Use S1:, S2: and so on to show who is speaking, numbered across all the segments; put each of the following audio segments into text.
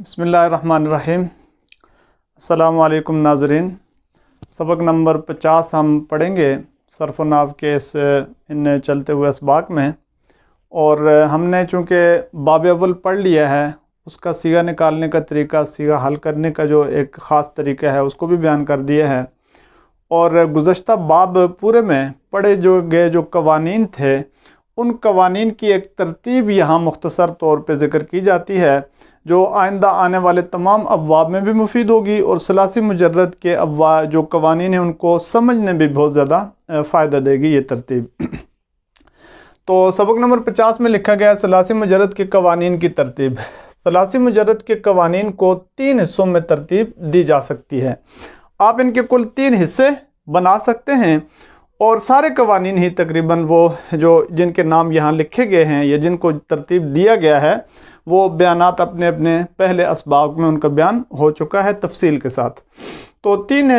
S1: بسم اللہ الرحمن الرحیم۔ السلام علیکم ناظرین، سبق نمبر 50 ہم پڑھیں گے صرف و نحو کے ان چلتے ہوئے اسباق میں، اور ہم نے چونکہ باب اول پڑھ لیا ہے، اس کا صیغہ نکالنے کا طریقہ، صیغہ حل کرنے کا جو ایک خاص طریقہ ہے اس کو بھی بیان کر دیا ہے، اور گزشتہ باب پورے میں پڑھے جو گئے جو قوانین تھے ان قوانین کی ایک ترتیب یہاں مختصر طور پہ ذکر کی جاتی ہے، جو آئندہ آنے والے تمام ابواب میں بھی مفید ہوگی، اور ثلاثی مجرد کے ابواب جو قوانین ہیں ان کو سمجھنے بھی بہت زیادہ فائدہ دے گی یہ ترتیب۔ تو سبق نمبر 50 میں لکھا گیا ہے ثلاثی مجرد کے قوانین کی ترتیب۔ ثلاثی مجرد کے قوانین کو 3 حصوں میں ترتیب دی جا سکتی ہے۔ آپ ان کے کل 3 حصے بنا سکتے ہیں، اور سارے قوانین ہی تقریباً وہ جو جن کے نام یہاں لکھے گئے ہیں یا جن کو ترتیب دیا گیا ہے وہ بیانات اپنے اپنے پہلے اسباق میں ان کا بیان ہو چکا ہے تفصیل کے ساتھ۔ تو 3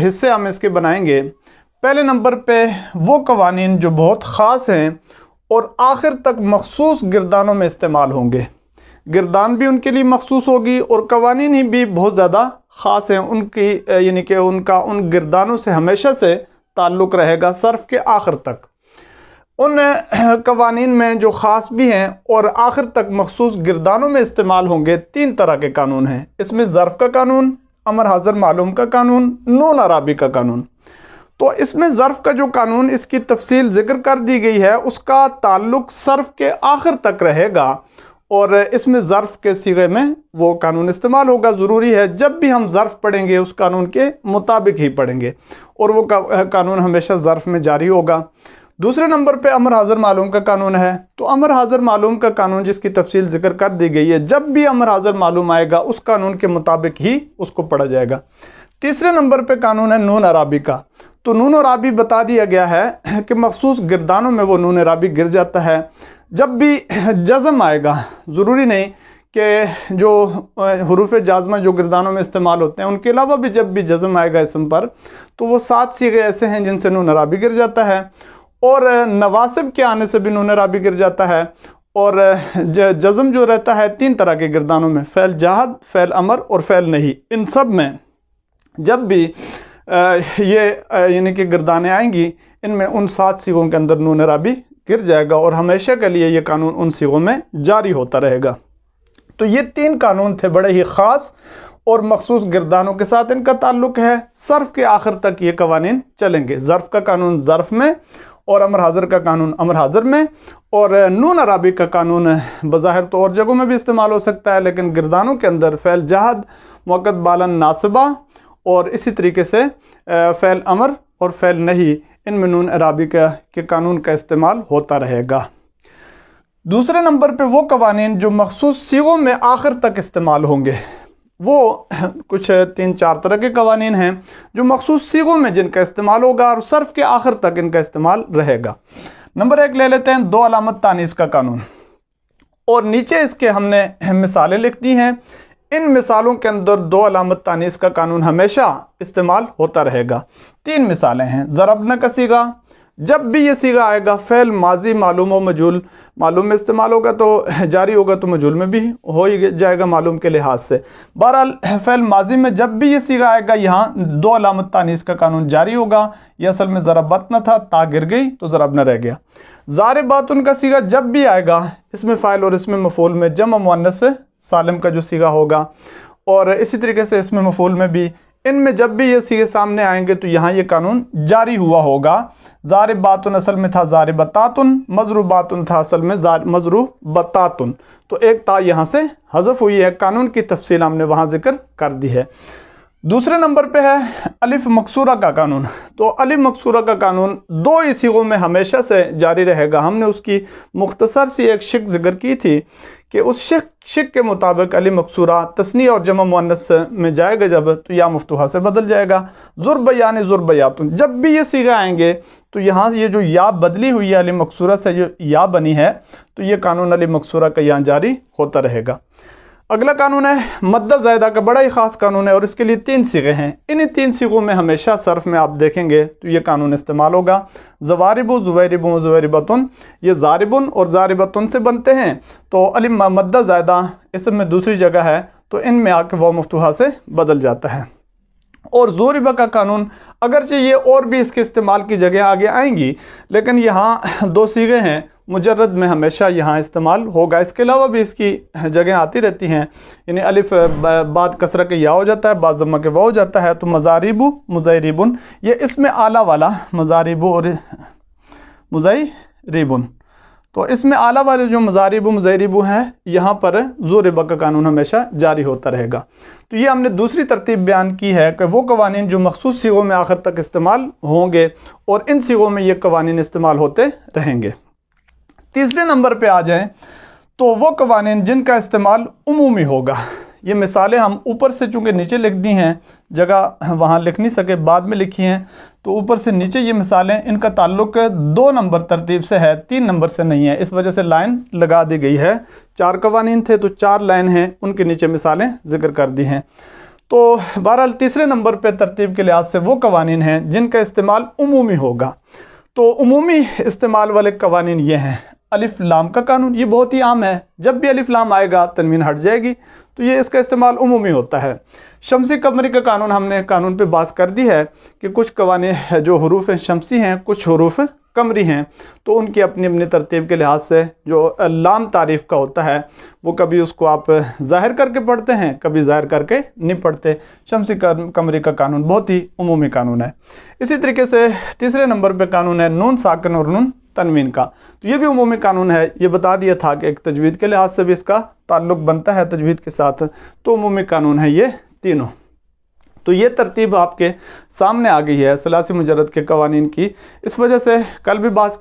S1: حصے ہم اس کے بنائیں گے۔ پہلے نمبر پہ وہ قوانین جو بہت خاص ہیں اور آخر تک مخصوص گردانوں میں استعمال ہوں گے، گردان بھی ان کے لیے مخصوص ہوگی اور قوانین ہی بھی بہت زیادہ خاص ہیں، ان کی یعنی کہ ان کا ان گردانوں سے ہمیشہ سے تعلق رہے گا صرف کے آخر تک۔ ان قوانین میں جو خاص بھی ہیں اور آخر تک مخصوص گردانوں میں استعمال ہوں گے 3 طرح کے قانون ہیں۔ اس میں ظرف کا قانون، امر حاضر معلوم کا قانون، نون عرابی کا قانون۔ تو اس میں ظرف کا جو قانون اس کی تفصیل ذکر کر دی گئی ہے، اس کا تعلق صرف کے آخر تک رہے گا، اور اس میں ظرف کے صیغے میں وہ قانون استعمال ہوگا۔ ضروری ہے جب بھی ہم ظرف پڑھیں گے اس قانون کے مطابق ہی پڑھیں گے، اور وہ قانون ہمیشہ ظرف میں جاری ہوگا۔ دوسرے نمبر پہ امر حاضر معلوم کا قانون ہے۔ تو امر حاضر معلوم کا قانون جس کی تفصیل ذکر کر دی گئی ہے، جب بھی امر حاضر معلوم آئے گا اس قانون کے مطابق ہی اس کو پڑھا جائے گا۔ تیسرے نمبر پہ قانون ہے نون عرابی کا۔ تو نون عرابی بتا دیا گیا ہے کہ مخصوص گردانوں میں وہ نون عرابی گر جاتا ہے۔ جب بھی جزم آئے گا، ضروری نہیں کہ جو حروف جازمہ جو گردانوں میں استعمال ہوتے ہیں ان کے علاوہ بھی جب بھی جزم آئے گا اسم پر، تو وہ 7 صیغے ایسے ہیں جن سے نون عرابی گر جاتا ہے، اور نواسب کے آنے سے بھی نون عرابی گر جاتا ہے۔ اور جزم جو رہتا ہے 3 طرح کے گردانوں میں، فعل جہد، فعل امر اور فعل نہیں۔ ان سب میں جب بھی یہ یعنی کہ گردانے آئیں گی، ان میں ان 7 صیغوں کے اندر نون عرابی گر جائے گا، اور ہمیشہ کے لیے یہ قانون ان صیغوں میں جاری ہوتا رہے گا۔ تو یہ 3 قانون تھے بڑے ہی خاص اور مخصوص گردانوں کے ساتھ ان کا تعلق ہے۔ صرف کے آخر تک یہ قوانین چلیں گے۔ ظرف کا قانون ظرف میں، اور امر حاضر کا قانون امر حاضر میں، اور نون عرابی کا قانون بظاہر تو اور جگہوں میں بھی استعمال ہو سکتا ہے، لیکن گردانوں کے اندر فعل جہد، موقت بالن ناصبہ، اور اسی طریقے سے فعل امر اور فعل نہیں، ان میں نون عرابی کے قانون کا استعمال ہوتا رہے گا۔ دوسرے نمبر پہ وہ قوانین جو مخصوص صیغوں میں آخر تک استعمال ہوں گے، وہ کچھ 3-4 طرح کے قوانین ہیں جو مخصوص صیغوں میں جن کا استعمال ہوگا اور صرف کے آخر تک ان کا استعمال رہے گا۔ نمبر 1 لے لیتے ہیں 2 علامت تانیث کا قانون، اور نیچے اس کے ہم نے مثالیں لکھ دی ہیں۔ ان مثالوں کے اندر 2 علامت تانیث کا قانون ہمیشہ استعمال ہوتا رہے گا۔ 3 مثالیں ہیں۔ ضربنا کا صیغہ، جب بھی یہ صیغہ آئے گا فعل ماضی معلوم و مجہول، معلوم میں استعمال ہوگا تو جاری ہوگا، تو مجہول میں بھی ہو ہی جائے گا معلوم کے لحاظ سے۔ بہرحال فعل ماضی میں جب بھی یہ صیغہ آئے گا یہاں 2 علامت تانیث کا قانون جاری ہوگا۔ یہ اصل میں ضربت نہ تھا، تا گر گئی تو ضربنا رہ گیا۔ ضارباتن کا صیغہ جب بھی آئے گا اس میں فاعل اور اس میں مفعول میں جمع مؤنث سالم کا جو صیغہ ہوگا، اور اسی طریقے سے اس میں مفعول میں بھی، ان میں جب بھی یہ صیغے سامنے آئیں گے تو یہاں یہ قانون جاری ہوا ہوگا۔ ضارباتن اصل میں تھا ضاربتاتن، مضروباتن تھا اصل میں مضروبتاتن، تو ایک تا یہاں سے حذف ہوئی ہے۔ قانون کی تفصیل ہم نے وہاں ذکر کر دی ہے۔ دوسرے نمبر پہ ہے الف مکسورہ کا قانون۔ تو الف مکسورہ کا قانون 2 ہی صیغوں میں ہمیشہ سے جاری رہے گا۔ ہم نے اس کی مختصر سی ایک شک ذکر کی تھی کہ اس شک کے مطابق الف مکسورہ تثنیہ اور جمع مؤنث میں جائے گا جب، تو یا مفتوحہ سے بدل جائے گا۔ ضرب یعنی ضربیاتن، جب بھی یہ صیغہ آئیں گے تو یہاں یہ جو یا بدلی ہوئی ہے الف مکسورہ سے جو یا بنی ہے، تو یہ قانون الف مکسورہ کا یہاں جاری ہوتا رہے گا۔ اگلا قانون ہے مدہ زائدہ کا، بڑا ہی خاص قانون ہے، اور اس کے لیے 3 صیغے ہیں۔ انہی 3 صیغوں میں ہمیشہ صرف میں آپ دیکھیں گے تو یہ قانون استعمال ہوگا۔ زوارب، زویرب و زویربتن، یہ زاربن اور زاربتن سے بنتے ہیں، تو الف مدہ زائدہ اسم میں دوسری جگہ ہے تو ان میں آ کے واو مفتوحہ سے بدل جاتا ہے۔ اور ضرب کا قانون اگرچہ یہ اور بھی اس کے استعمال کی جگہ آگے آئیں گی، لیکن یہاں دو صیغے ہیں، مجرد میں ہمیشہ یہاں استعمال ہوگا، اس کے علاوہ بھی اس کی جگہ آتی رہتی ہیں، یعنی الف بعد کسرہ کے یا ہو جاتا ہے، بعد ضمہ کے واو ہو جاتا ہے، تو مضارب مضاربن یہ اس میں اعلیٰ والا مضارب اور مضاربن، تو اس میں اعلیٰ والے جو مضارب و مضارب ہیں یہاں پر ضرب کا قانون ہمیشہ جاری ہوتا رہے گا۔ تو یہ ہم نے دوسری ترتیب بیان کی ہے کہ وہ قوانین جو مخصوص صیغوں میں آخر تک استعمال ہوں گے اور ان صیغوں میں یہ قوانین استعمال ہوتے رہیں گے۔ تیسرے نمبر پہ آ جائیں تو وہ قوانین جن کا استعمال عمومی ہوگا۔ یہ مثالیں ہم اوپر سے چونکہ نیچے لکھ دی ہیں، جگہ وہاں لکھ نہیں سکے، بعد میں لکھی ہیں، تو اوپر سے نیچے یہ مثالیں، ان کا تعلق 2 نمبر ترتیب سے ہے، 3 نمبر سے نہیں ہے، اس وجہ سے لائن لگا دی گئی ہے۔ 4 قوانین تھے تو 4 لائن ہیں، ان کے نیچے مثالیں ذکر کر دی ہیں۔ تو بہرحال تیسرے نمبر پہ ترتیب کے لحاظ سے وہ قوانین ہیں جن کا استعمال عمومی ہوگا۔ تو عمومی استعمال والے قوانین یہ ہیں۔ الف لام کا قانون یہ بہت ہی عام ہے، جب بھی الف لام آئے گا تنوین ہٹ جائے گی، تو یہ اس کا استعمال عمومی ہوتا ہے۔ شمسی قمری کا قانون ہم نے قانون پہ بات کر دی ہے کہ کچھ قوانین جو حروف شمسی ہیں، کچھ حروف قمری ہیں، تو ان کی اپنی اپنی ترتیب کے لحاظ سے جو لام تعریف کا ہوتا ہے وہ کبھی اس کو آپ ظاہر کر کے پڑھتے ہیں، کبھی ظاہر کر کے نہیں پڑھتے۔ شمسی قمری کا قانون بہت ہی عمومی قانون ہے۔ اسی طریقے سے تیسرے نمبر پہ قانون ہے نون ساکن اور نون تنوین کا، تو یہ بھی عمومی قانون ہے۔ یہ بتا دیا تھا کہ ایک تجوید کے لحاظ سے بھی اس کا تعلق بنتا ہے تجوید کے ساتھ، تو عمومی قانون ہے یہ تینوں۔ تو یہ ترتیب آپ کے سامنے آ گئی ہے ثلاثی مجرد کے قوانین کی۔ اس وجہ سے کل بھی بات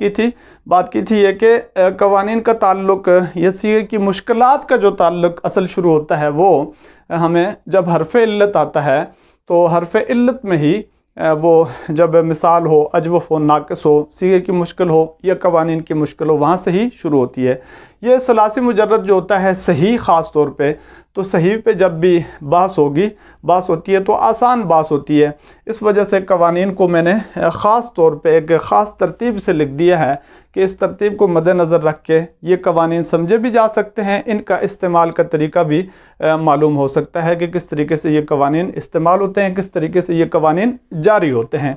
S1: کی تھی یہ کہ قوانین کا تعلق، یہ صیغے کی مشکلات کا جو تعلق اصل شروع ہوتا ہے وہ ہمیں جب حرف علت آتا ہے، تو حرف علت میں ہی وہ جب مثال ہو، اجوف ہو، ناقص ہو، صیغے کی مشکل ہو یا قوانین کی مشکل ہو، وہاں سے ہی شروع ہوتی ہے۔ یہ ثلاثی مجرد جو ہوتا ہے صحیح، خاص طور پہ تو صحیح پہ جب بھی بحث ہوتی ہے تو آسان بحث ہوتی ہے۔ اس وجہ سے قوانین کو میں نے خاص طور پہ ایک خاص ترتیب سے لکھ دیا ہے کہ اس ترتیب کو مد نظر رکھ کے یہ قوانین سمجھے بھی جا سکتے ہیں، ان کا استعمال کا طریقہ بھی معلوم ہو سکتا ہے کہ کس طریقے سے یہ قوانین استعمال ہوتے ہیں، کس طریقے سے یہ قوانین جاری ہوتے ہیں۔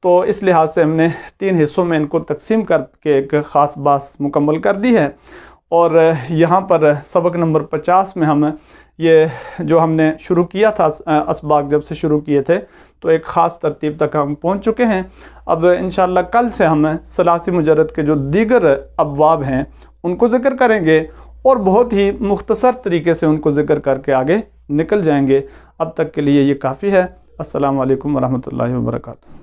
S1: تو اس لحاظ سے ہم نے 3 حصوں میں ان کو تقسیم کر کے ایک خاص بحث مکمل کر دی ہے، اور یہاں پر سبق نمبر 50 میں ہم یہ جو ہم نے شروع کیا تھا اسباق جب سے شروع کیے تھے، تو ایک خاص ترتیب تک ہم پہنچ چکے ہیں۔ اب انشاءاللہ کل سے ہم ثلاثی مجرد کے جو دیگر ابواب ہیں ان کو ذکر کریں گے، اور بہت ہی مختصر طریقے سے ان کو ذکر کر کے آگے نکل جائیں گے۔ اب تک کے لیے یہ کافی ہے۔ السلام علیکم ورحمۃ اللہ وبرکاتہ۔